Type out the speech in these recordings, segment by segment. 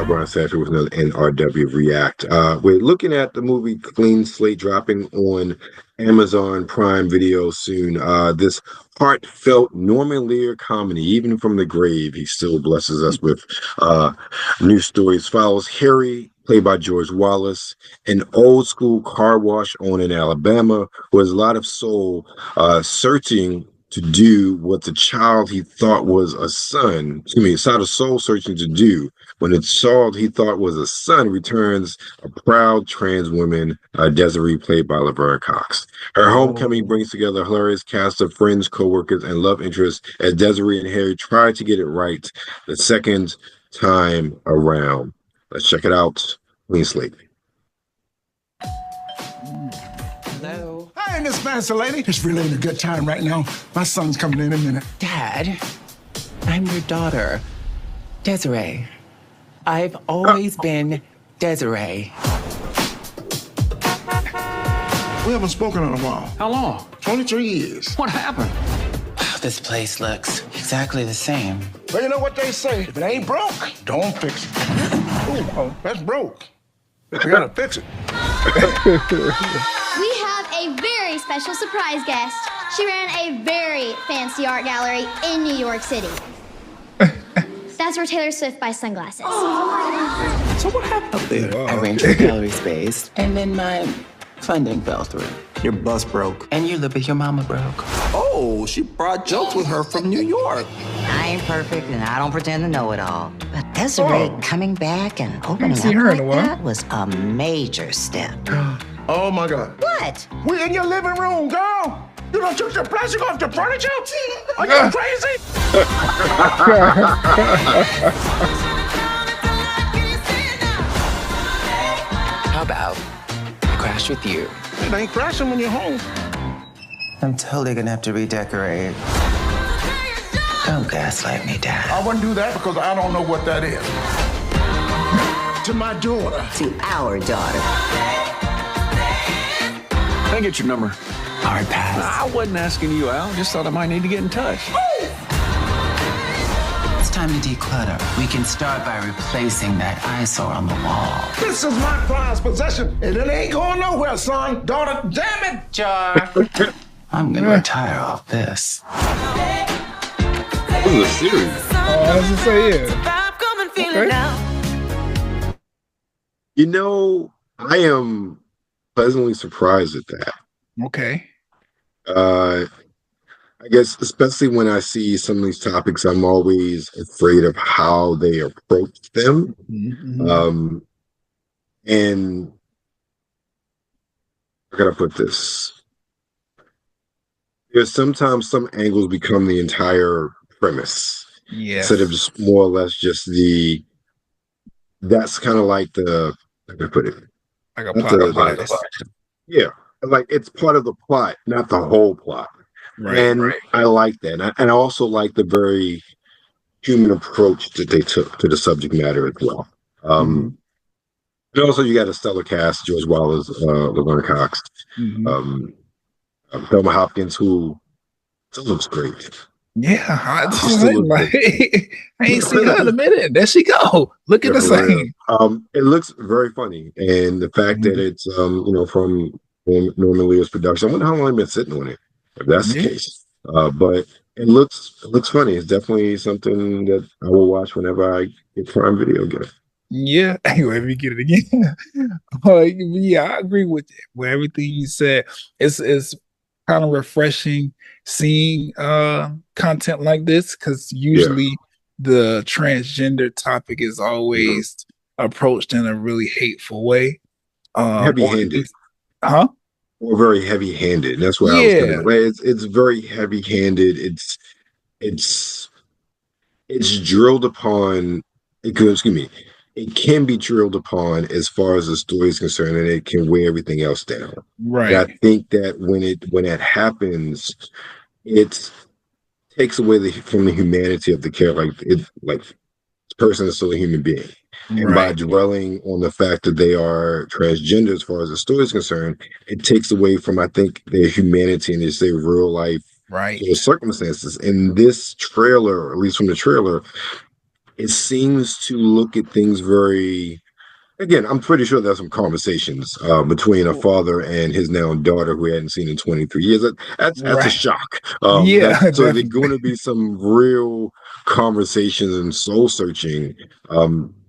Brian Sanford with another NRW React. We're looking at the movie Clean Slate dropping on Amazon Prime Video soon. This heartfelt Norman Lear comedy, even from the grave, he still blesses us with new stories. Follows Harry, played by George Wallace, an old school car wash owner in Alabama who has a lot of soul, searching to do what the child he thought was a son, side of soul searching to do when the child he thought was a son returns a proud trans woman, Desiree, played by Laverne Cox. Her homecoming brings together a hilarious cast of friends, coworkers, and love interests as Desiree and Harry try to get it right the second time around. Let's check it out. Clean Slate. Hello. Hi, Miss Fancy Lady. It's really a good time right now. My son's coming in a minute. Dad, I'm your daughter, Desiree. I've always been Desiree. We haven't spoken in a while. How long? 23 years. What happened? This place looks exactly the same. Well, you know what they say. If it ain't broke, don't fix it. Ooh, oh, that's broke. We gotta fix it. We have a very special surprise guest. She ran a very fancy art gallery in New York City. That's where Taylor Swift buys sunglasses. So what happened up there? I rented a gallery space, and then my funding fell through. Your bus broke. And your lip of your mama broke. Oh, she brought jokes with her from New York. I ain't perfect, and I don't pretend to know it all. But Desiree coming back and opening up her in like a while. that was a major step. Oh, my God. What? We in your living room, girl. You done took the plastic off the furniture? Are you crazy? How about I crash with you? It ain't crashing when you're home. I'm totally gonna have to redecorate. Don't gaslight me, Dad. I wouldn't do that because I don't know what that is. To my daughter. To our daughter. Can I get your number? Hard pass. I wasn't asking you out. Just thought I might need to get in touch. It's time to declutter. We can start by replacing that eyesore on the wall. This is my prized possession, and it ain't going nowhere, son. Daughter, damn it. Jar. I'm gonna retire off this. This is a series. I was gonna say, yeah. Okay. You know, I am pleasantly surprised at that. Okay. I guess especially when I see some of these topics, I'm always afraid of how they approach them. Mm-hmm. And I gotta put this. There's sometimes some angles become the entire premise. Yes. Instead of just more or less just that's kind of like I can put it. Like a plot device. Yeah. Like it's part of the plot, not the whole plot. Right, and right. I like that. And I also like the very human approach that they took to the subject matter as well. And also you got a stellar cast, George Wallace, Laverne Cox, Thelma Hopkins, who still looks great. Yeah, I ain't seen her in a minute. There she go. Looking the same. It looks very funny. And the fact that it's from Norman Lear's production. I wonder how long they've been sitting on it, if that's the case. But it looks funny. It's definitely something that I will watch whenever I get Prime Video again. Yeah, anyway, we get it again. Yeah, I agree with everything you said. It's kind of refreshing seeing content like this because usually the transgender topic is always approached in a really hateful way. Heavy-handed. Huh? Or very heavy-handed. That's what I was going to say. It's very heavy-handed. It's drilled upon. It can be drilled upon as far as the story is concerned, and it can weigh everything else down. Right. And I think that when that happens, it takes away from the humanity of the character. Like this person is still a human being. And by dwelling on the fact that they are transgender as far as the story is concerned, it takes away from, I think, their humanity and their real life circumstances. In this trailer, or at least from the trailer, it seems to look at things very. Again, I'm pretty sure there's some conversations between a father and his now daughter who he hadn't seen in 23 years. That's a Right. shock. Yeah, So there's definitely. going to be some real conversations and soul searching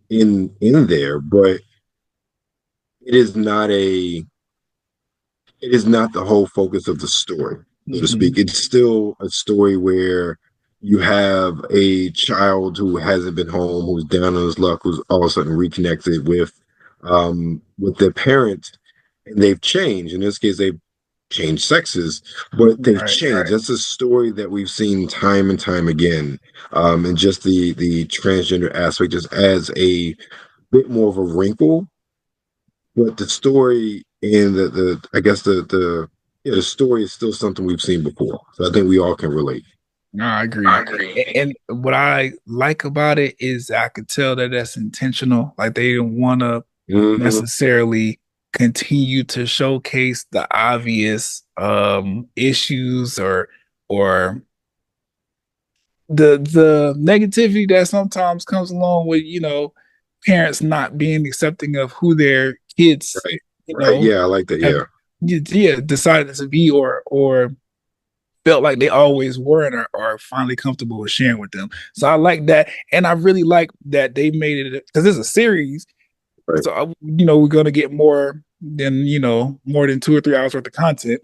in there, but it is not a it is not the whole focus of the story, so to Mhm. speak. It's still a story where you have a child who hasn't been home, who's down on his luck, who's all of a sudden reconnected with their parents, and they've changed. In this case, they've changed sexes, but they've Right, changed. right. That's a story that we've seen time and time again. And just the transgender aspect just adds a bit more of a wrinkle, but the story and the I guess the yeah, the story is still something we've seen before. So I think we all can relate. No, I I agree. agree. And what I like about it is I could tell that that's intentional. Like they didn't want to Hmm. necessarily continue to showcase the obvious issues or the negativity that sometimes comes along with, parents not being accepting of who their kids, Right. you Right. know, Yeah, I like that. have Yeah. decided to be or felt like they always were and are finally comfortable with sharing with them. So I like that, and I really like that they made it because it's a series. Right. So we're gonna get more than 2 or 3 hours worth of content.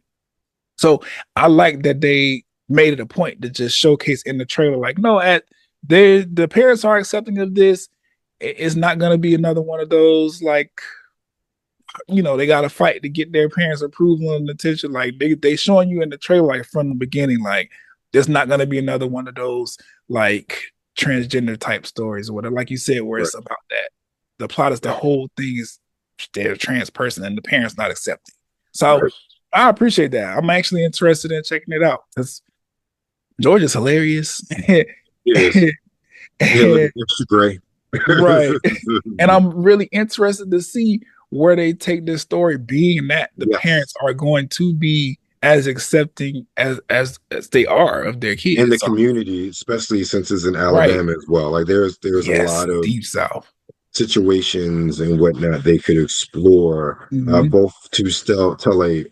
So I like that they made it a point to just showcase in the trailer, like, no, the parents are accepting of this. It's not gonna be another one of those like they got to fight to get their parents' approval and attention. Like they showing you in the trailer, like from the beginning, like there's not gonna be another one of those like transgender type stories or whatever. Like you said, where Right. it's about that. The plot is the whole thing is they're a trans person and the parents not accepting. So Right. I appreciate that. I'm actually interested in checking it out because George is hilarious. Yes. Yeah. Look at extra gray. Right. And I'm really interested to see where they take this story, being that the Yes. parents are going to be as accepting as they are of their In the kids. So, community, especially since it's in right. Alabama as well. Like there's a Yes, lot of deep south. situations and whatnot they could explore, Mhm. both to still tell a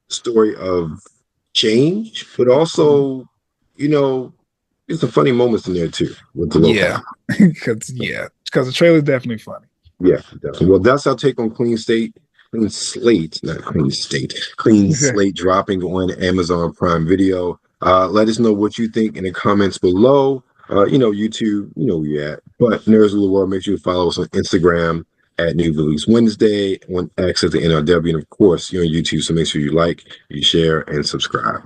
story of change, but also, you know, there's some funny moments in there too with the local. Yeah. Because the trailer is definitely funny. Yeah, definitely. Well, that's our take on Clean Slate, not Clean State, Clean Slate dropping on Amazon Prime Video. Let us know what you think in the comments below. YouTube, you know where you're at. But Nerds of the World, make sure you follow us on Instagram at New Release Wednesday, on X at the NRW, and of course, you're on YouTube, so make sure you like, you share, and subscribe.